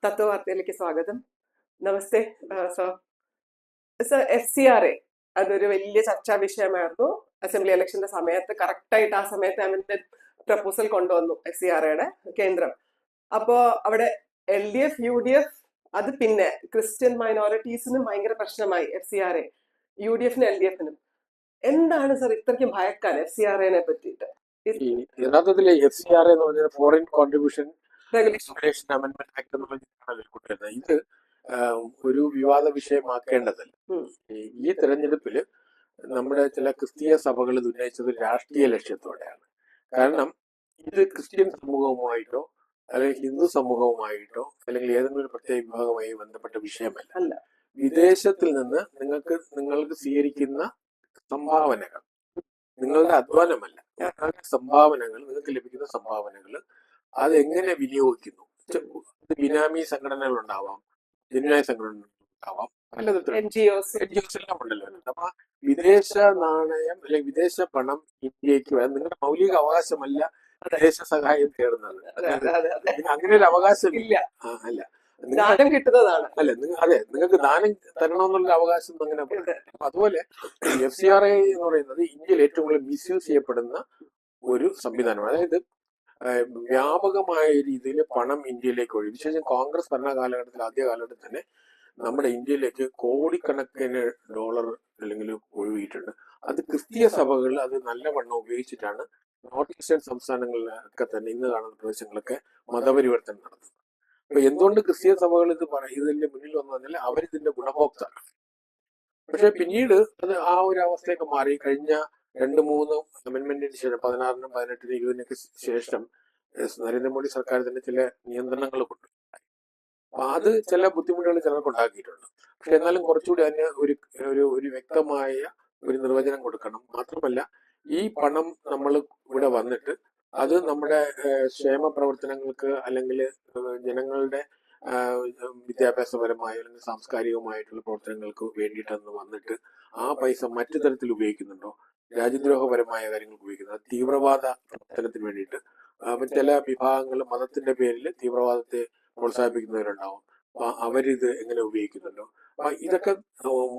തത്വവാർത്തയിലേക്ക് സ്വാഗതം. നമസ്തേ sir. Sir, FCRA അതൊരു വലിയ ചർച്ചാ വിഷയമായിരുന്നു. അസംബ്ലി ഇലക്ഷന്റെ സമയത്ത് കറക്റ്റായിട്ട് ആ സമയത്ത് അമെൻഡ്മെന്റ് പ്രപ്പോസൽ കൊണ്ടുവന്നു FCRAയുടെ കേന്ദ്രം. അപ്പോ അവിടെ LDF UDF അത് പിന്നെ ക്രിസ്ത്യൻ മൈനോറിറ്റീസിനും ഭയങ്കര പ്രശ്നമായി. FCRA UDFനും LDFനും എന്താണ് സർ ഇത്രയ്ക്കും ഭയക്കാൻ FCRAനെ പറ്റിയിട്ട്? യഥാർത്ഥത്തിൽ FCRA എന്ന് പറഞ്ഞാൽ foreign contribution regulation amendment act എന്ന് പറഞ്ഞിട്ടാണ് ഇത് ഒരു വിവാദ വിഷയമാക്കേണ്ടതല്ല. ഈ തെരഞ്ഞെടുപ്പിൽ നമ്മുടെ ചില ക്രിസ്തീയ സഭകൾ ഉന്നയിച്ചത് രാഷ്ട്രീയ ലക്ഷ്യത്തോടെയാണ്. കാരണം ഇത് ക്രിസ്ത്യൻ സമൂഹവുമായിട്ടോ അല്ലെങ്കിൽ ഹിന്ദു സമൂഹവുമായിട്ടോ അല്ലെങ്കിൽ ഏതെങ്കിലും ഒരു പ്രത്യേക വിഭാഗവുമായി ബന്ധപ്പെട്ട വിഷയമല്ല. വിദേശത്തിൽ നിന്ന് നിങ്ങൾക്ക് സ്വീകരിക്കുന്ന സംഭാവനകൾ നിങ്ങളുടെ അധ്വാനമല്ല, സംഭാവനകൾ, നിങ്ങൾക്ക് ലഭിക്കുന്ന സംഭാവനകൾ അതെങ്ങനെ വിനിയോഗിക്കുന്നു. ബിനാമി സംഘടനകൾ ഉണ്ടാവാം, ജന്യായ സംഘടനകൾ ഉണ്ടാവാം, പലതരത്തിലുള്ള NGOs എല്ലാം ഉണ്ടല്ലോ. അപ്പൊ വിദേശ നാണയം അല്ലെങ്കിൽ വിദേശ പണം ഇന്ത്യക്ക് വരാൻ നിങ്ങളുടെ മൗലിക അവകാശമല്ല വിദേശ സഹായം തേടുന്നത്. അങ്ങനെ ഒരു അവകാശം ഇല്ല. അല്ല, ദാനം കിട്ടുന്നതാണ്. അതെ, നിങ്ങൾക്ക് ദാനം തരണമെന്നുള്ള അവകാശം അങ്ങനെ. അതുപോലെ FCRA എന്ന് പറയുന്നത് ഇന്ത്യയിൽ ഏറ്റവും കൂടുതൽ മിസ്യൂസ് ചെയ്യപ്പെടുന്ന ഒരു സംവിധാനമാണ്. അതായത് വ്യാപകമായ രീതിയിൽ പണം ഇന്ത്യയിലേക്ക് ഒഴുകി, വിശേഷം കോൺഗ്രസ് ഭരണ കാലഘട്ടത്തിൽ ആദ്യ കാലഘട്ടത്തിൽ തന്നെ നമ്മുടെ ഇന്ത്യയിലേക്ക് കോടിക്കണക്കിന് ഡോളർ അല്ലെങ്കിൽ ഒഴുകിയിട്ടുണ്ട്. അത് ക്രിസ്തീയ സഭകൾ അത് നല്ലവണ്ണം ഉപയോഗിച്ചിട്ടാണ് നോർത്ത് ഈസ്റ്റേൺ സംസ്ഥാനങ്ങളിലൊക്കെ തന്നെ ഇന്ന് കാണുന്ന പ്രദേശങ്ങളൊക്കെ മതപരിവർത്തനം നടത്തുന്നത്. അപ്പൊ എന്തുകൊണ്ട് ക്രിസ്തീയ സഭകൾ ഇതിന്റെ മുന്നിൽ വന്നു പറഞ്ഞാൽ അവരിതിന്റെ ഗുണഭോക്താക്കൾ. പക്ഷെ പിന്നീട് അത് ആ ഒരു അവസ്ഥയൊക്കെ മാറി. കഴിഞ്ഞ 2-3 അമെന്റ്മെന്റിന് ശേഷം 16-നും 18-നും 20-നൊക്കെ ശേഷം നരേന്ദ്രമോദി സർക്കാർ തന്നെ ചില നിയന്ത്രണങ്ങൾ കൊണ്ടു. അത് ചില ബുദ്ധിമുട്ടുകൾ ചിലർക്ക് ഉണ്ടാക്കിയിട്ടുണ്ട്. പക്ഷെ എന്നാലും കുറച്ചുകൂടി അതിന് ഒരു വ്യക്തമായ ഒരു നിർവചനം കൊടുക്കണം. മാത്രമല്ല, ഈ പണം നമ്മൾ ഇവിടെ വന്നിട്ട് അത് നമ്മുടെ ക്ഷേമ പ്രവർത്തനങ്ങൾക്ക് അല്ലെങ്കിൽ ജനങ്ങളുടെ വിദ്യാഭ്യാസപരമായ അല്ലെങ്കിൽ സാംസ്കാരികമായിട്ടുള്ള പ്രവർത്തനങ്ങൾക്ക് വേണ്ടിയിട്ടൊന്ന് വന്നിട്ട് ആ പൈസ മറ്റു തരത്തിൽ ഉപയോഗിക്കുന്നുണ്ടോ, രാജ്യദ്രോഹപരമായ കാര്യങ്ങൾക്ക് ഉപയോഗിക്കുന്നത്, തീവ്രവാദ പ്രവർത്തനത്തിന് വേണ്ടിയിട്ട് ചില വിഭാഗങ്ങൾ മതത്തിന്റെ പേരിൽ തീവ്രവാദത്തെ പ്രോത്സാഹിപ്പിക്കുന്നവരുണ്ടാവും. അവരിത് എങ്ങനെ ഉപയോഗിക്കുന്നുണ്ടോ, ഇതൊക്കെ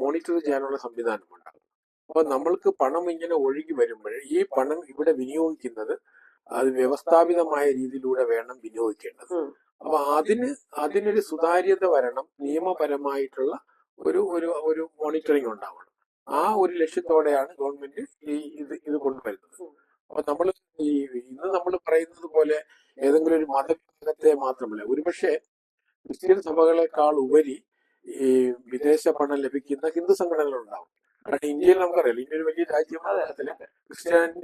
മോണിറ്റർ ചെയ്യാനുള്ള സംവിധാനമുണ്ടാകും. അപ്പൊ നമ്മൾക്ക് പണം ഇങ്ങനെ ഒഴുകി വരുമ്പോൾ ഈ പണം ഇവിടെ വിനിയോഗിക്കുന്നത് അത് വ്യവസ്ഥാപിതമായ രീതിയിലൂടെ വേണം വിനിയോഗിക്കേണ്ടത്. അപ്പൊ അതിനൊരു സുതാര്യത വരണം, നിയമപരമായിട്ടുള്ള ഒരു മോണിറ്ററിംഗ് ഉണ്ടാവണം. ആ ഒരു ലക്ഷ്യത്തോടെയാണ് ഗവൺമെന്റ് ഇത് കൊണ്ടുവരുന്നത്. അപ്പൊ ഇന്ന് നമ്മൾ പറയുന്നത് പോലെ ഏതെങ്കിലും ഒരു മതവിഭാഗത്തെ മാത്രമല്ല, ഒരുപക്ഷെ ക്രിസ്ത്യൻ സഭകളെക്കാൾ ഉപരി ഈ വിദേശ പണം ലഭിക്കുന്ന ഹിന്ദു സംഘടനകൾ ഉണ്ടാവും. കാരണം ഇന്ത്യയിൽ നമുക്കറിയാം, ഇന്ത്യ ഒരു വലിയ രാജ്യമാണ്.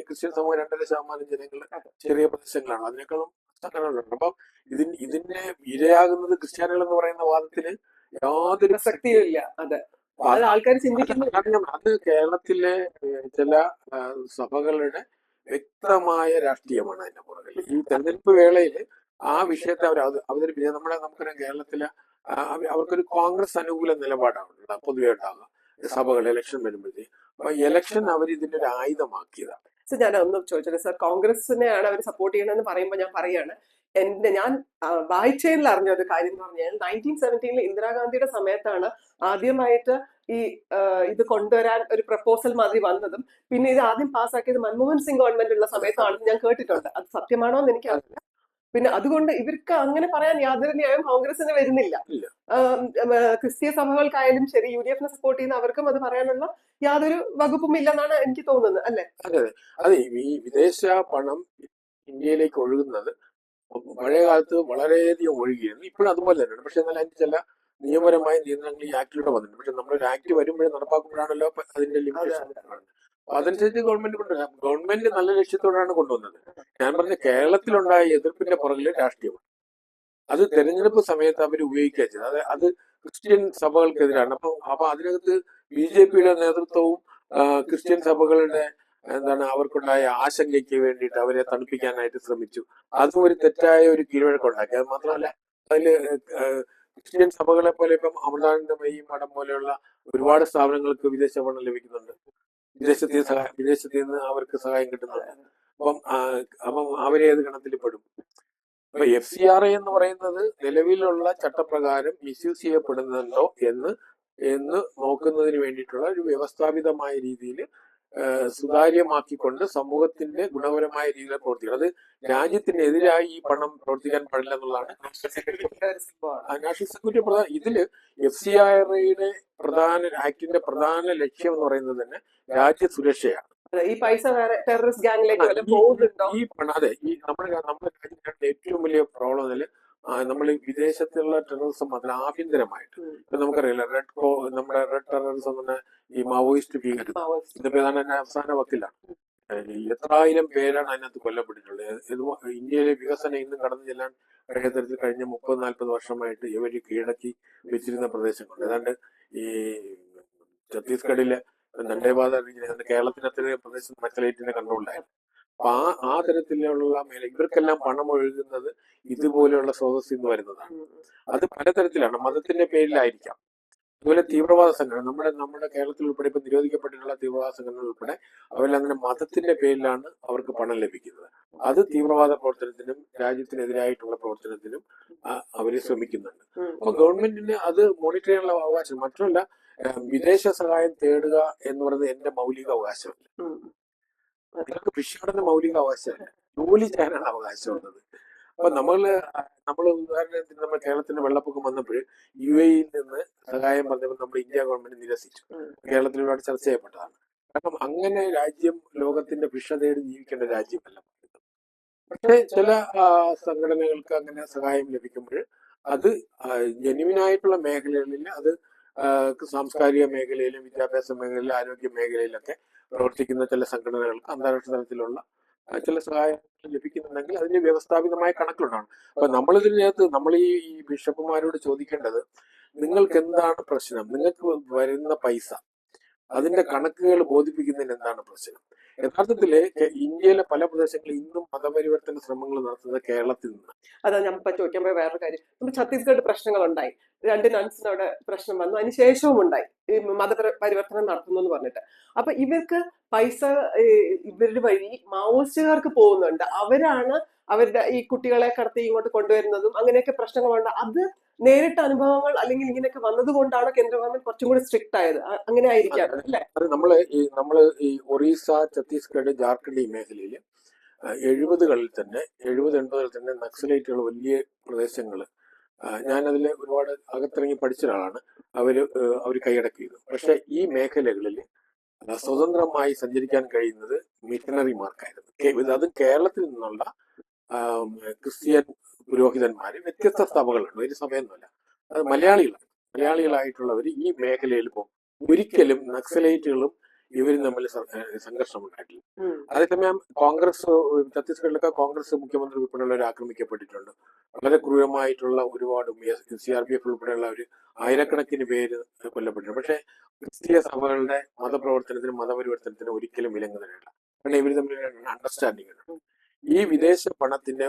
ക്രിസ്ത്യൻ സമൂഹം 2.5% ജനങ്ങൾ ചെറിയ പ്രദേശങ്ങളാണ്. അതിനേക്കാളും സംഘടനകളുണ്ട്. അപ്പം ഇതിന്റെ ഇരയാകുന്നത് ക്രിസ്ത്യാനികൾ എന്ന് പറയുന്ന വാദത്തിന് യാതൊരു പ്രസക്തിയും ഇല്ല. അത് ആൾക്കാർ ചിന്തിക്കുന്നു. അത് കേരളത്തിലെ ചില സഭകളുടെ വ്യക്തമായ രാഷ്ട്രീയമാണ് അതിന്റെ പുറകിൽ. ഈ തെരഞ്ഞെടുപ്പ് വേളയിൽ ആ വിഷയത്തെ അവർ അവതരിപ്പിച്ചത് നമുക്കറിയാം, കേരളത്തിലെ അവർക്കൊരു കോൺഗ്രസ് അനുകൂല നിലപാടാണ് പൊതുവെ ഉണ്ടാകുക സഭകൾ ഇലക്ഷൻ വരുമ്പോഴത്തേക്ക്. അപ്പൊ ഇലക്ഷൻ അവർ ഇതിന്റെ ഒരു ആയുധമാക്കിയതാണ്. ഞാൻ ഒന്നും ചോദിച്ചത് സർ, കോൺഗ്രസിനെയാണ് അവർ സപ്പോർട്ട് ചെയ്യണമെന്ന് പറയുമ്പോൾ ഞാൻ പറയാണ്, ഞാൻ വായിച്ചതിൽ അറിഞ്ഞ ഒരു കാര്യം എന്ന് പറഞ്ഞാൽ 1917 ഇന്ദിരാഗാന്ധിയുടെ സമയത്താണ് ആദ്യമായിട്ട് ഇത് കൊണ്ടുവരാൻ ഒരു പ്രപ്പോസൽ മാതിരി വന്നതും, പിന്നെ ഇത് ആദ്യം പാസ്സാക്കിയത് മൻമോഹൻ സിംഗ് ഗവൺമെന്റ് ഉള്ള സമയത്താണെന്ന് ഞാൻ കേട്ടിട്ടുണ്ട്. അത് സത്യമാണോ എന്ന് എനിക്കറിയില്ല. പിന്നെ അതുകൊണ്ട് ഇവർക്ക് അങ്ങനെ പറയാൻ യാതൊരു ന്യായം കോൺഗ്രസിന് വരുന്നില്ല. ക്രിസ്തീയ സഭകൾക്കായാലും ശരി, UDF സപ്പോർട്ട് ചെയ്യുന്ന അവർക്കും അത് പറയാനുള്ള യാതൊരു വകുപ്പും ഇല്ലെന്നാണ് എനിക്ക് തോന്നുന്നത്, അല്ലെ? അതെ, ഈ വിദേശ പണം ഇന്ത്യയിലേക്ക് ഒഴുകുന്നത് പഴയ കാലത്ത് വളരെയധികം ഒഴുകിയിരുന്നു. ഇപ്പോഴും അതുപോലെ തന്നെയാണ്. പക്ഷെ എന്നാൽ അതിന് ചില നിയമപരമായ നിയന്ത്രണങ്ങൾ ഈ ആക്ടിലൂടെ വന്നിട്ടുണ്ട്. പക്ഷെ നമ്മളൊരു ആക്ട് വരുമ്പോഴേ നടപ്പാക്കുമ്പോഴാണല്ലോ അതിന്റെ ലിമിറ്റേഷൻ. അതനുസരിച്ച് ഗവൺമെന്റ് നല്ല ലക്ഷ്യത്തോടാണ് കൊണ്ടുവന്നത്. ഞാൻ പറഞ്ഞ കേരളത്തിലുണ്ടായ എതിർപ്പിന്റെ പുറകില് രാഷ്ട്രീയമാണ്. അത് തെരഞ്ഞെടുപ്പ് സമയത്ത് അവർ ഉപയോഗിക്കുക ചെയ്തത്. അത് ക്രിസ്ത്യൻ സഭകൾക്കെതിരാണ്. അപ്പൊ അതിനകത്ത് BJPയുടെ നേതൃത്വവും ക്രിസ്ത്യൻ സഭകളുടെ അവർക്കുണ്ടായ ആശങ്കയ്ക്ക് വേണ്ടിയിട്ട് അവരെ തണുപ്പിക്കാനായിട്ട് ശ്രമിച്ചു. അതും ഒരു തെറ്റായ ഒരു കീഴ്വഴക്കമുണ്ടാക്കി. അത് മാത്രമല്ല, അതില് ക്രിസ്ത്യൻ സഭകളെ പോലെ ഇപ്പം അമൃതാനന്ദമയി മഠം പോലെയുള്ള ഒരുപാട് സ്ഥാപനങ്ങൾക്ക് വിദേശ പണം ലഭിക്കുന്നുണ്ട്. വിദേശത്ത് നിന്ന് അവർക്ക് സഹായം കിട്ടുന്നുണ്ട്. അപ്പം അവരേത് ഗണത്തിൽ പെടും? ഇപ്പൊ FCRA എന്ന് പറയുന്നത് നിലവിലുള്ള ചട്ടപ്രകാരം മിസ്യൂസ് ചെയ്യപ്പെടുന്നുണ്ടോ എന്ന് നോക്കുന്നതിന് വേണ്ടിയിട്ടുള്ള ഒരു വ്യവസ്ഥാപിതമായ രീതിയിൽ സുതാര്യമാക്കിക്കൊണ്ട് സമൂഹത്തിന്റെ ഗുണപരമായ രീതിയിൽ പ്രവർത്തിക്കണം. അത് രാജ്യത്തിനെതിരായി ഈ പണം പ്രവർത്തിക്കാൻ പാടില്ല എന്നുള്ളതാണ് നാഷണൽ സെക്യൂരിറ്റി ഇതില് FCRAയുടെ ആക്ടിന്റെ പ്രധാന ലക്ഷ്യം എന്ന് പറയുന്നത് തന്നെ രാജ്യ സുരക്ഷയാണ്. ഈ പൈസ വേറെ ടെററിസ്റ്റ് ഗാംഗിലേക്ക് പോകുന്നുണ്ടോ? ഈ പണം അതെ ഈ നമ്മുടെ രാജ്യത്തിന്റെ ഏറ്റവും വലിയ പ്രോബ്ലം അതിൽ നമ്മൾ വിദേശത്തുള്ള ടെററിസം അതിൽ ആഭ്യന്തരമായിട്ട് ഇപ്പൊ നമുക്കറിയില്ല നമ്മുടെ റെഡ് ടെററിസം എന്ന ഈ മാവോയിസ്റ്റ് ഭീകരത ഇതിപ്പോ ഏതാണ്ട് തന്നെ അവസാന വക്കിലാണ്. എത്രായിരം പേരാണ് അതിനകത്ത് കൊല്ലപ്പെട്ടിട്ടുള്ളത്. ഇന്ത്യയിലെ വികസനം ഇന്നും കടന്നു ചെല്ലാൻ കഴിയാത്ത തരത്തിൽ കഴിഞ്ഞ 30-40 വർഷമായിട്ട് ഇവർ കീഴടക്കി വെച്ചിരുന്ന പ്രദേശങ്ങളുണ്ട്. ഏതാണ്ട് ഈ ഛത്തീസ്ഗഡിലെ ദണ്ഡേവാദ റീജിയൻ കേരളത്തിന് അത്രയും പ്രദേശം നക്സലൈറ്റിന്റെ കൺട്രോളിലായിരുന്നു. അപ്പൊ ആ തരത്തിലുള്ള ഇവർക്കെല്ലാം പണം ഒഴുകുന്നത് ഇതുപോലെയുള്ള സ്രോതസ്സിൽ നിന്ന് വരുന്നതാണ്. അത് പലതരത്തിലാണ്, മതത്തിന്റെ പേരിലായിരിക്കാം. അതുപോലെ തീവ്രവാദ സംഘടന നമ്മുടെ കേരളത്തിൽ ഉൾപ്പെടെ ഇപ്പൊ നിരോധിക്കപ്പെട്ടിട്ടുള്ള തീവ്രവാദ സംഘടനകൾ ഉൾപ്പെടെ അവരെല്ലാം തന്നെ മതത്തിന്റെ പേരിലാണ് അവർക്ക് പണം ലഭിക്കുന്നത്. അത് തീവ്രവാദ പ്രവർത്തനത്തിനും രാജ്യത്തിനെതിരായിട്ടുള്ള പ്രവർത്തനത്തിനും അവര് ശ്രമിക്കുന്നുണ്ട്. അപ്പൊ ഗവൺമെന്റിന് അത് മോണിറ്റർ ചെയ്യാനുള്ള അവകാശം. മാത്രമല്ല, വിദേശ സഹായം തേടുക എന്ന് പറയുന്നത് എന്റെ മൗലിക അവകാശമല്ല. നിങ്ങൾക്ക് കൃഷിയുടെ മൗലിക അവകാശമല്ല, ജോലി ചെയ്യാനാണ് അവകാശമുള്ളത്. അപ്പൊ നമ്മൾ ഉദാഹരണത്തിന് നമ്മൾ കേരളത്തിന്റെ വെള്ളപ്പൊക്കം വന്നപ്പോൾ UAE നിന്ന് സഹായം പറഞ്ഞപ്പോൾ നമ്മൾ ഇന്ത്യ ഗവൺമെന്റ് നിരസിച്ചു. കേരളത്തിൽ ഒരുപാട് ചർച്ച ചെയ്യപ്പെട്ടതാണ്. കാരണം അങ്ങനെ രാജ്യം ലോകത്തിന്റെ ഭിക്ഷ തേടി ജീവിക്കേണ്ട രാജ്യമല്ല. പക്ഷെ ചില സംഘടനകൾക്ക് അങ്ങനെ സഹായം ലഭിക്കുമ്പോൾ അത് ജെന്യുവിനായിട്ടുള്ള മേഖലകളിൽ അത് സാംസ്കാരിക മേഖലയിലും വിദ്യാഭ്യാസ മേഖലയിലും ആരോഗ്യ മേഖലയിലൊക്കെ പ്രവർത്തിക്കുന്ന ചില സംഘടനകൾക്ക് അന്താരാഷ്ട്ര തലത്തിലുള്ള ചില സഹായങ്ങൾ ലഭിക്കുന്നുണ്ടെങ്കിൽ അതിന് വ്യവസ്ഥാപിതമായ കണക്കുകളുണ്ടാണ്. അപ്പൊ നമ്മളിതിനകത്ത് നമ്മൾ ഈ ബിഷപ്പുമാരോട് ചോദിക്കേണ്ടത്, നിങ്ങൾക്ക് എന്താണ് പ്രശ്നം? നിങ്ങൾക്ക് വരുന്ന പൈസ അതിന്റെ കണക്കുകൾ ബോധിപ്പിക്കുന്നതിന് എന്താണ് പ്രശ്നം? യഥാർത്ഥത്തില് ഇന്ത്യയിലെ പല പ്രദേശങ്ങളിൽ ഇന്നും മതപരിവർത്തന ശ്രമങ്ങൾ നടത്തുന്നത് കേരളത്തിൽ നിന്ന്. അതാ ഞാൻ ചോദിക്കാൻ പോയ വേറൊരു കാര്യം. നമ്മൾ ഛത്തീസ്ഗഡ് പ്രശ്നങ്ങൾ ഉണ്ടായി, 2 നൺസിനോട് പ്രശ്നം വന്നു, അതിന് ശേഷവും ഉണ്ടായി ഈ മതപരിവർത്തനം നടത്തുന്നു എന്ന് പറഞ്ഞിട്ട്. അപ്പൊ ഇവർക്ക് പൈസ ഇവരുടെ വഴി മാവോയിസ്റ്റുകാർക്ക് പോകുന്നുണ്ട്. അവരാണ് അവരുടെ ഈ കുട്ടികളെ കടത്തി ഇങ്ങോട്ട് കൊണ്ടുവരുന്നതും അങ്ങനെയൊക്കെ പ്രശ്നങ്ങളുണ്ട്. അത് നേരിട്ട അനുഭവങ്ങൾ അല്ലെങ്കിൽ ഇങ്ങനെയൊക്കെ വന്നത് കൊണ്ടാണ് കേന്ദ്ര ഗവൺമെന്റ് കുറച്ചും കൂടി സ്ട്രിക്റ്റ് ആയത്. അങ്ങനെ ആയിരിക്കാം അല്ലെ? അത് നമ്മള് ഈ ഒറീസ, ഛത്തീസ്ഗഡ്, ജാർഖണ്ഡ് ഈ മേഖലയിൽ 70-കളിൽ തന്നെ 70-80-കളിൽ തന്നെ നക്സലൈറ്റുകൾ വലിയ പ്രദേശങ്ങൾ, ഞാനതിൽ ഒരുപാട് അകത്തിറങ്ങി പഠിച്ച ഒരാളാണ്, അവർ കൈയടക്കി ചെയ്തു. പക്ഷെ ഈ മേഖലകളിൽ സ്വതന്ത്രമായി സഞ്ചരിക്കാൻ കഴിയുന്നത് മിഷണറിമാർക്കായിരുന്നു. അത് കേരളത്തിൽ നിന്നുള്ള ക്രിസ്ത്യൻ പുരോഹിതന്മാര്, വ്യത്യസ്ത സഭകളുണ്ട്, ഒരു സഭയൊന്നുമല്ല, അത് മലയാളികളായിട്ടുള്ളവർ ഈ മേഖലയിൽ പോകും. ഒരിക്കലും നക്സലൈറ്റുകളും ഇവരും തമ്മിൽ സംഘർഷം ഉണ്ടായിട്ടില്ല. അതേസമയം ഛത്തീസ്ഗഡിലൊക്കെ കോൺഗ്രസ് മുഖ്യമന്ത്രി ഉൾപ്പെടെയുള്ളവർ ആക്രമിക്കപ്പെട്ടിട്ടുണ്ട്. വളരെ ക്രൂരമായിട്ടുള്ള ഒരുപാട് CRPF ഉൾപ്പെടെയുള്ളവർ ആയിരക്കണക്കിന് പേര് കൊല്ലപ്പെട്ടിട്ടുണ്ട്. പക്ഷെ ക്രിസ്തീയ സഭകളുടെ മതപ്രവർത്തനത്തിനും മതപരിവർത്തനത്തിനും ഒരിക്കലും വിലങ്ങുതരല്ല. കാരണം ഇവർ തമ്മിൽ അണ്ടർസ്റ്റാൻഡിംഗ് ഉണ്ട്. ഈ വിദേശ പണത്തിന്റെ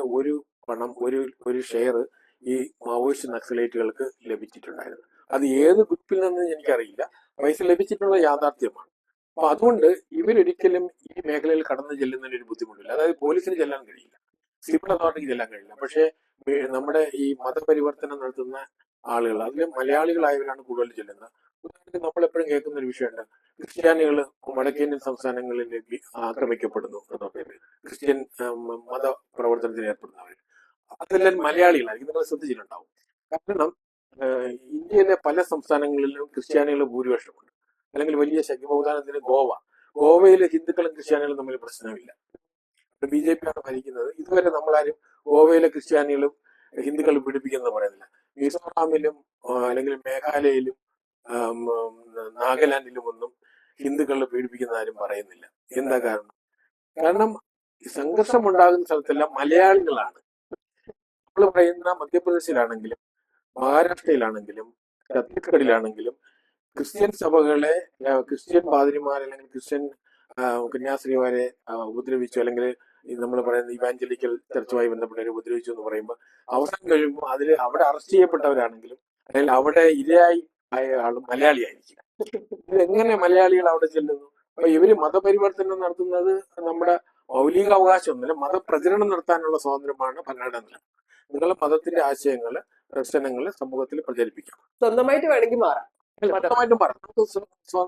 ഒരു ഷെയർ ഈ മാവോയിസ്റ്റ് നക്സലൈറ്റുകൾക്ക് ലഭിച്ചിട്ടുണ്ടായിരുന്നു. അത് ഏത് ഗ്രൂപ്പിൽ നിന്ന് എനിക്കറിയില്ല, പൈസ ലഭിച്ചിട്ടുള്ള യാഥാർത്ഥ്യമാണ്. അപ്പൊ അതുകൊണ്ട് ഇവരൊരിക്കലും ഈ മേഖലയിൽ കടന്നു ചെല്ലുന്നതിന് ഒരു ബുദ്ധിമുട്ടില്ല. അതായത് പോലീസിന് ചെല്ലാൻ കഴിയില്ല, സിവിൽ അതോറിറ്റിക്ക് ചെല്ലാൻ കഴിയില്ല. പക്ഷെ നമ്മുടെ ഈ മതപരിവർത്തനം നടത്തുന്ന ആളുകൾ, അതിൽ മലയാളികളായവരാണ് കൂടുതൽ ചെല്ലുന്നത്. ഉദാഹരണത്തിന് നമ്മളെപ്പോഴും കേൾക്കുന്ന ഒരു വിഷയമുണ്ട്, ക്രിസ്ത്യാനികൾ വടക്കേന്ത്യൻ സംസ്ഥാനങ്ങളിൽ ആക്രമിക്കപ്പെടുന്നു എന്ന പേര്, ക്രിസ്ത്യൻ മത പ്രവർത്തനത്തിന് ഏർപ്പെടുന്നവർ അതെല്ലാം മലയാളികളായിരിക്കും. നിങ്ങൾ ശ്രദ്ധിച്ചിട്ടുണ്ടാവും. കാരണം ഇന്ത്യയിലെ പല സംസ്ഥാനങ്ങളിലും ക്രിസ്ത്യാനികൾ ഭൂരിപക്ഷമുണ്ട്. അല്ലെങ്കിൽ വലിയ ഉദാഹരണത്തിന് ഗോവയിലെ ഹിന്ദുക്കളും ക്രിസ്ത്യാനികളും തമ്മിൽ പ്രശ്നമില്ല. BJP ആണ് ഭരിക്കുന്നത്. ഇതുവരെ നമ്മളാരും ഗോവയിലെ ക്രിസ്ത്യാനികളും ഹിന്ദുക്കളും പീഡിപ്പിക്കുന്നത് പറയുന്നില്ല. മിസോറാമിലും അല്ലെങ്കിൽ മേഘാലയയിലും നാഗാലാൻഡിലും ഒന്നും ഹിന്ദുക്കളെ പീഡിപ്പിക്കുന്ന ആരും പറയുന്നില്ല. എന്താ കാരണം? കാരണം സംഘർഷം ഉണ്ടാകുന്ന സ്ഥലത്തെല്ലാം മലയാളികളാണ്. നമ്മൾ പറയുന്ന മധ്യപ്രദേശിലാണെങ്കിലും മഹാരാഷ്ട്രയിലാണെങ്കിലും ഛത്തീസ്ഗഡിലാണെങ്കിലും ക്രിസ്ത്യൻ സഭകളെ, ക്രിസ്ത്യൻ പാതിരിമാർ അല്ലെങ്കിൽ ക്രിസ്ത്യൻ കന്യാസ്ത്രീമാരെ ഉപദ്രവിച്ചു, അല്ലെങ്കിൽ നമ്മൾ പറയുന്ന ഇവാഞ്ചലിക്കൽ ചർച്ചുമായി ബന്ധപ്പെട്ടവരെ ഉപദ്രവിച്ചു എന്ന് പറയുമ്പോൾ അവസാനം കഴിയുമ്പോൾ അവിടെ അറസ്റ്റ് ചെയ്യപ്പെട്ടവരാണെങ്കിലും അല്ലെങ്കിൽ അവിടെ ഇരയായി ആയ ആളും മലയാളിയായിരിക്കും. ഇതെങ്ങനെ മലയാളികൾ അവിടെ ചെല്ലുന്നു? അപ്പൊ ഇവര് മതപരിവർത്തനം നടത്തുന്നത് നമ്മുടെ മൗലിക അവകാശമൊന്നുമില്ല, മതപ്രചരണം നടത്താനുള്ള സ്വാതന്ത്ര്യമാണ് ഭരണഘടന. നിങ്ങളുടെ മതത്തിന്റെ ആശയങ്ങള് ദർശനങ്ങള് സമൂഹത്തിൽ പ്രചരിപ്പിക്കാം. സ്വന്തമായിട്ട് വേണമെങ്കിൽ മാറാം മതം. സ്വന്തമായിട്ടും പറയാം. നമുക്ക്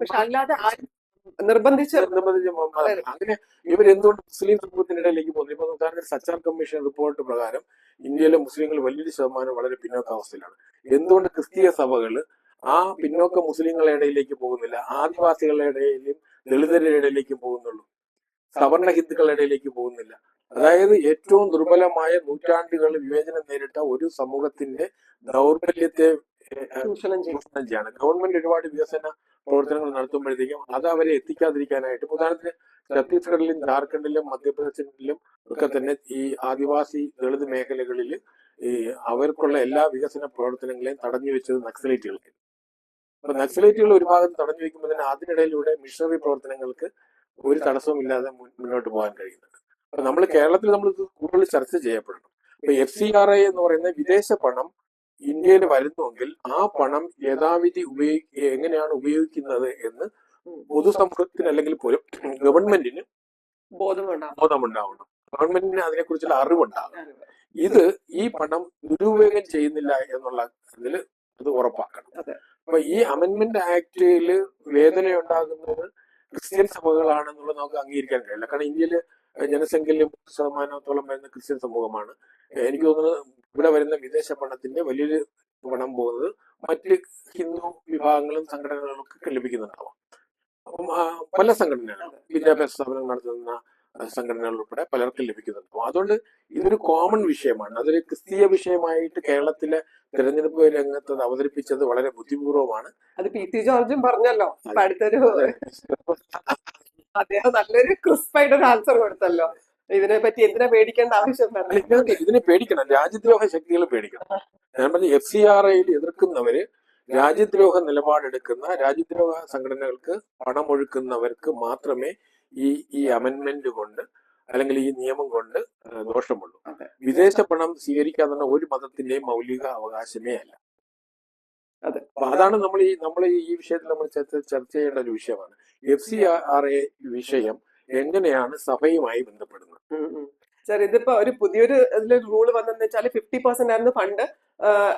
പക്ഷെ അല്ലാതെ ആരും നിർബന്ധിച്ച് അങ്ങനെ ഇവരെന്തുകൊണ്ട് മുസ്ലിം സമൂഹത്തിനിടയിലേക്ക് പോകുന്നു? ഇപ്പൊ ഉദാഹരണത്തിന് സച്ചാർ കമ്മീഷൻ റിപ്പോർട്ട് പ്രകാരം ഇന്ത്യയിലെ മുസ്ലിങ്ങൾ വലിയൊരു ശതമാനം വളരെ പിന്നോക്കാവസ്ഥയിലാണ്. എന്തുകൊണ്ട് ക്രിസ്തീയ സഭകള് ആ പിന്നോക്ക മുസ്ലിങ്ങളുടെ ഇടയിലേക്ക് പോകുന്നില്ല, ആദിവാസികളുടെ ഇടയിലും ദളിതരുടെ ഇടയിലേക്കും പോകുന്നുള്ളൂ, സവർണ ഹിന്ദുക്കളുടെ ഇടയിലേക്ക് പോകുന്നില്ല? അതായത് ഏറ്റവും ദുർബലമായ നൂറ്റാണ്ടുകൾ വിവേചനം നേരിട്ട ഒരു സമൂഹത്തിന്റെ ദൗർബല്യത്തെ ചൂഷണം ചെയ്യും. ചൂഷണം ചെയ്യാണ്. ഗവൺമെന്റ് ഒരുപാട് വികസന പ്രവർത്തനങ്ങൾ നടത്തുമ്പോഴത്തേക്കും അത് അവരെ എത്തിക്കാതിരിക്കാനായിട്ട്, ഉദാഹരണത്തിന് ഛത്തീസ്ഗഡിലും ജാർഖണ്ഡിലും മധ്യപ്രദേശിലും ഒക്കെ തന്നെ ഈ ആദിവാസി ദളിത് മേഖലകളിൽ ഈ അവർക്കുള്ള എല്ലാ വികസന പ്രവർത്തനങ്ങളെയും തടഞ്ഞു വെച്ചത് നക്സലൈറ്റുകളായിരുന്നു. അപ്പൊ നക്സലൈറ്റുകൾ ഒരു ഭാഗത്ത് തടഞ്ഞു വെക്കുമ്പോൾ തന്നെ അതിനിടയിലൂടെ മിഷണറി പ്രവർത്തനങ്ങൾക്ക് ഒരു തടസ്സവുമില്ലാതെ മുന്നോട്ട് പോകാൻ കഴിയുന്നുണ്ട്. അപ്പൊ നമ്മൾ കേരളത്തിൽ നമ്മൾ ഇത് കൂടുതൽ ചർച്ച ചെയ്യപ്പെടണം. ഇപ്പൊ FCRA എന്ന് പറയുന്ന വിദേശ പണം ഇന്ത്യയിൽ വരുന്നുവെങ്കിൽ ആ പണം യഥാവിധി എങ്ങനെയാണ് ഉപയോഗിക്കുന്നത് എന്ന് പൊതുസമൂഹത്തിന് അല്ലെങ്കിൽ പോലും ഗവൺമെന്റിന് ബോധമുണ്ടാവണം. ഗവൺമെന്റിന് അതിനെക്കുറിച്ചുള്ള അറിവുണ്ടാകണം. ഇത് ഈ പണം ദുരുപയോഗം ചെയ്യുന്നില്ല എന്നുള്ള ഇതിൽ അത് ഉറപ്പാക്കണം. അപ്പൊ ഈ അമെന്റ്മെന്റ് ആക്ടില് വേദനയുണ്ടാകുന്നത് ക്രിസ്ത്യൻ സഭകളാണെന്നുള്ളത് നമുക്ക് അംഗീകരിക്കാൻ കഴിയില്ല. കാരണം ഇന്ത്യയില് ജനസംഖ്യയിൽ 30% വരുന്ന ക്രിസ്ത്യൻ സമൂഹമാണ്. എനിക്ക് തോന്നുന്നത് ഇവിടെ വരുന്ന വിദേശ പണത്തിന്റെ വലിയൊരു പണം പോകുന്നത് മറ്റ് ഹിന്ദു വിഭാഗങ്ങളും സംഘടനകൾക്കൊക്കെ ലഭിക്കുന്നുണ്ടാവാം. അപ്പം പല സംഘടനകളും വിദ്യാഭ്യാസ സ്ഥാപനങ്ങൾ നടത്തുന്ന സംഘടനകൾ ഉൾപ്പെടെ പലർക്കും ലഭിക്കുന്നുണ്ടാവും. അതുകൊണ്ട് ഇതൊരു കോമൺ വിഷയമാണ്. അതൊരു ക്രിസ്തീയ വിഷയമായിട്ട് കേരളത്തിലെ തെരഞ്ഞെടുപ്പ് രംഗത്ത് അവതരിപ്പിച്ചത് വളരെ ബുദ്ധിപൂർവമാണ്. അത് PT ജോർജും പറഞ്ഞല്ലോ. അടുത്തൊരു അദ്ദേഹം നല്ലൊരു ക്രിസ്പായിട്ടൊരു ആൻസർ കൊടുത്തല്ലോ. ഇതിനെ പറ്റി എന്തിനാ പേടിക്കേണ്ട ആവശ്യം? ഇതിനെ പേടിക്കണം, രാജ്യദ്രോഹ ശക്തികൾ പേടിക്കണം. ഞാൻ പറഞ്ഞ FCRAയിൽ എതിർക്കുന്നവര് രാജ്യദ്രോഹ നിലപാടെടുക്കുന്ന രാജ്യദ്രോഹ സംഘടനകൾക്ക് പണമൊഴുക്കുന്നവർക്ക് മാത്രമേ ഈ അമെന്റ്മെന്റ് കൊണ്ട് അല്ലെങ്കിൽ ഈ നിയമം കൊണ്ട് ദോഷമുള്ളൂ. വിദേശ പണം സ്വീകരിക്കാതെ ഒരു മതത്തിന്റെയും മൗലിക അവകാശമേ അല്ല. അപ്പൊ അതാണ് നമ്മൾ ഈ വിഷയത്തിൽ നമ്മൾ ചർച്ച ചെയ്യേണ്ട ഒരു വിഷയമാണ്. FCRA വിഷയം എങ്ങനെയാണ് സഭയുമായി ബന്ധപ്പെടുന്നത്? സാർ, ഇതിപ്പോ ഒരു പുതിയൊരു റൂള് വന്നെന്ന് വെച്ചാൽ 50% ആയിരുന്നു ഫണ്ട്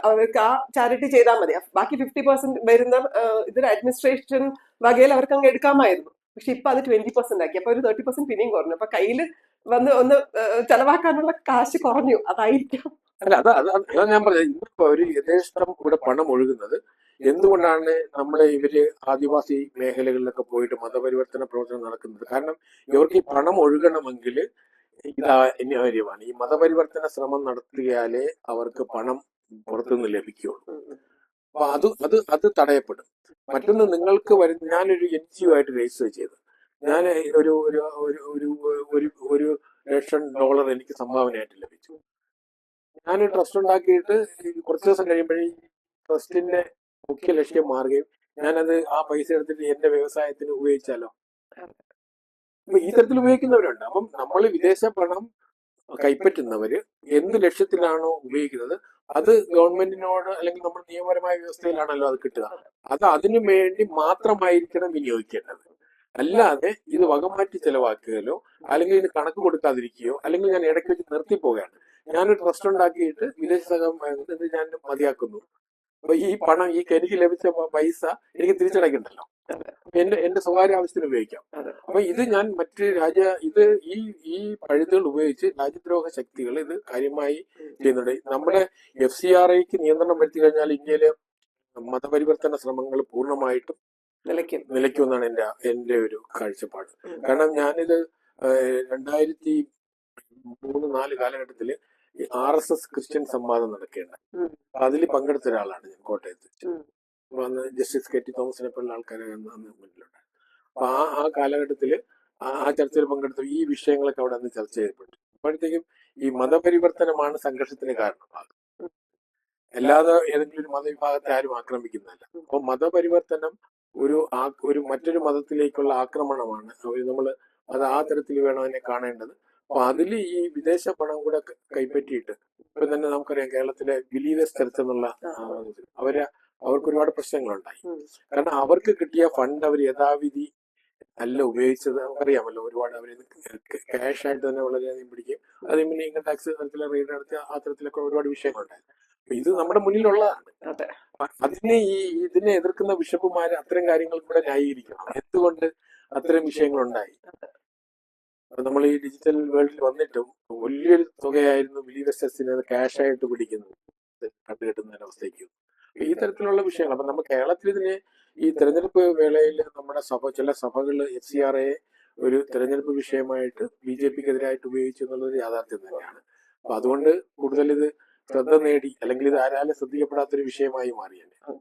അവർക്ക് ആ ചാരിറ്റി ചെയ്താൽ മതി. ബാക്കി 50% വരുന്ന ഇതൊരു അഡ്മിനിസ്ട്രേഷൻ വകയിൽ അവർക്ക് അങ്ങ് എടുക്കാമായിരുന്നു. പക്ഷെ ഇപ്പൊ അത് 20% ആക്കി. അപ്പൊ ഒരു 30% പിന്നെയും കുറഞ്ഞു. അപ്പൊ കയ്യിൽ വന്ന് ഒന്ന് ചെലവാക്കാനുള്ള കാശ് കുറഞ്ഞു. അതായിരിക്കും. അല്ല, അതാ ഞാൻ പറഞ്ഞത്. ഇന്നിപ്പോ ഒരു യഥേഷ്ടം ഇവിടെ പണം ഒഴുകുന്നത് എന്തുകൊണ്ടാണ്? ഇവര് ആദിവാസി മേഖലകളിലൊക്കെ പോയിട്ട് മതപരിവർത്തന പ്രവർത്തനം നടക്കുന്നത്. കാരണം ഇവർക്ക് ഈ പണം ഒഴുകണമെങ്കിൽ ഇതാ അനിവാര്യമാണ്. ഈ മതപരിവർത്തന ശ്രമം നടത്തിയാലേ അവർക്ക് പണം പുറത്തുനിന്ന് ലഭിക്കുകയുള്ളൂ. അപ്പൊ അത് തടയപ്പെടും. മറ്റൊന്ന്, നിങ്ങൾക്ക് ഞാനൊരു NGO ആയിട്ട് രജിസ്റ്റർ ചെയ്തു. ഞാൻ ഒരു $1,00,000 എനിക്ക് സംഭാവനയായിട്ട് ലഭിച്ചു. ഞാൻ ട്രസ്റ്റ് ഉണ്ടാക്കിയിട്ട് കുറച്ച് ദിവസം കഴിയുമ്പോഴേ ട്രസ്റ്റിന്റെ മുഖ്യ ലക്ഷ്യം മാറുകയും ഞാനത് ആ പൈസ എടുത്തിട്ട് എന്റെ വ്യവസായത്തിന് ഉപയോഗിച്ചാലോ? അപ്പൊ ഈ തരത്തിൽ ഉപയോഗിക്കുന്നവരുണ്ട്. അപ്പം നമ്മൾ വിദേശ പണം കൈപ്പറ്റുന്നവര് എന്ത് ലക്ഷ്യത്തിലാണോ ഉപയോഗിക്കുന്നത് അത് ഗവൺമെന്റിനോട് അല്ലെങ്കിൽ നമ്മൾ നിയമപരമായ വ്യവസ്ഥയിലാണല്ലോ അത് കിട്ടുക. അത് അതിനു വേണ്ടി മാത്രമായിരിക്കണം വിനിയോഗിക്കേണ്ടത്. അല്ലാതെ ഇത് വകമാറ്റി ചെലവാക്കുകയോ അല്ലെങ്കിൽ ഇതിന് കണക്ക് കൊടുക്കാതിരിക്കുകയോ അല്ലെങ്കിൽ ഞാൻ ഇടയ്ക്ക് വെച്ച് നിർത്തിപ്പോവുകയാണ്. ഞാനൊരു ട്രസ്റ്റ് ഉണ്ടാക്കിയിട്ട് വിദേശ സഹം ഞാൻ മതിയാക്കുന്നു. അപ്പൊ ഈ പണം എനിക്ക് ലഭിച്ച പൈസ എനിക്ക് തിരിച്ചടയ്ക്കണ്ടല്ലോ, എന്റെ സ്വകാര്യ ആവശ്യത്തിന് ഉപയോഗിക്കാം. അപ്പൊ ഇത് ഞാൻ മറ്റ് ഈ പഴുതുകൾ ഉപയോഗിച്ച് രാജ്യദ്രോഹ ശക്തികൾ ഇത് കാര്യമായി ചെയ്യുന്നുണ്ട്. നമ്മുടെ FCRAക്ക് നിയന്ത്രണം വരുത്തി കഴിഞ്ഞാൽ ഇന്ത്യയിലെ മതപരിവർത്തന ശ്രമങ്ങൾ പൂർണ്ണമായിട്ടും നിലയ്ക്കുമെന്നാണ് എന്റെ ഒരു കാഴ്ചപ്പാട്. കാരണം ഞാനിത് 2003-2004 കാലഘട്ടത്തില് RSS ക്രിസ്ത്യൻ സംവാദം നടക്കേണ്ട അതിൽ പങ്കെടുത്ത ഒരാളാണ് ഞാൻ കോട്ടയത്ത്. അന്ന് ജസ്റ്റിസ് KT തോമസിനെ പോലുള്ള ആൾക്കാരെ മുന്നിലുണ്ട്. അപ്പൊ ആ കാലഘട്ടത്തില് ആ ചർച്ചയിൽ പങ്കെടുത്ത ഈ വിഷയങ്ങളൊക്കെ അവിടെ അന്ന് ചർച്ച ചെയ്യപ്പെട്ടു. അപ്പോഴത്തേക്കും ഈ മതപരിവർത്തനമാണ് സംഘർഷത്തിന് കാരണമാകുന്നത്, അല്ലാതെ ഏതെങ്കിലും ഒരു മതവിഭാഗത്തെ ആരും ആക്രമിക്കുന്നതല്ല. അപ്പൊ മതപരിവർത്തനം ഒരു മറ്റൊരു മതത്തിലേക്കുള്ള ആക്രമണമാണ്. നമ്മൾ അത് ആ തരത്തിൽ വേണം അതിനെ കാണേണ്ടത്. അപ്പൊ അതിൽ ഈ വിദേശ പണം കൂടെ കൈപ്പറ്റിയിട്ട് ഇപ്പൊ തന്നെ നമുക്കറിയാം കേരളത്തിലെ ബിലീവേഴ്സ് ചർച്ച് എന്നുള്ള അവർക്ക് ഒരുപാട് പ്രശ്നങ്ങളുണ്ടായി. കാരണം അവർക്ക് കിട്ടിയ ഫണ്ട് അവർ യഥാവിധി അല്ല ഉപയോഗിച്ചത്. നമുക്കറിയാമല്ലോ, ഒരുപാട് അവർ ക്യാഷ് ആയിട്ട് തന്നെ വളരെയധികം പിടിക്കും. അത് പിന്നെ ഇൻകം ടാക്സ് തരത്തിലുള്ള റെയ്ഡ് നടത്തി ആ തരത്തിലൊക്കെ ഒരുപാട് വിഷയങ്ങളുണ്ടായിരുന്നു. അപ്പൊ ഇത് നമ്മുടെ മുന്നിലുള്ളതാണ്. അതെ. അതിനെ ഇതിനെ എതിർക്കുന്ന ബിഷപ്പുമാര് അത്തരം കാര്യങ്ങൾ കൂടെ ന്യായീകരിക്കണം. എന്തുകൊണ്ട് അത്തരം വിഷയങ്ങൾ ഉണ്ടായി. നമ്മൾ ഈ ഡിജിറ്റൽ വേൾഡിൽ വന്നിട്ടും വലിയൊരു തുകയായിരുന്നു ബിലീവേഴ്സിന് ക്യാഷ് ആയിട്ട് പിടിക്കുന്നത് കണ്ടുകെട്ടുന്ന അവസ്ഥയ്ക്ക്. ഈ തരത്തിലുള്ള വിഷയങ്ങൾ അപ്പൊ നമ്മൾ കേരളത്തിൽ ഇതിനെ ഈ തെരഞ്ഞെടുപ്പ് വേളയിൽ നമ്മുടെ ചില സഭകൾ FCRA ഒരു തെരഞ്ഞെടുപ്പ് വിഷയമായിട്ട് BJPക്കെതിരായിട്ട് ഉപയോഗിച്ചു എന്നുള്ളത് യാഥാർത്ഥ്യം തന്നെയാണ്. അപ്പൊ അതുകൊണ്ട് കൂടുതൽ ഇത് ശ്രദ്ധ നേടി, അല്ലെങ്കിൽ ഇത് ആരാലും ശ്രദ്ധിക്കപ്പെടാത്തൊരു വിഷയമായി മാറിയാണ്.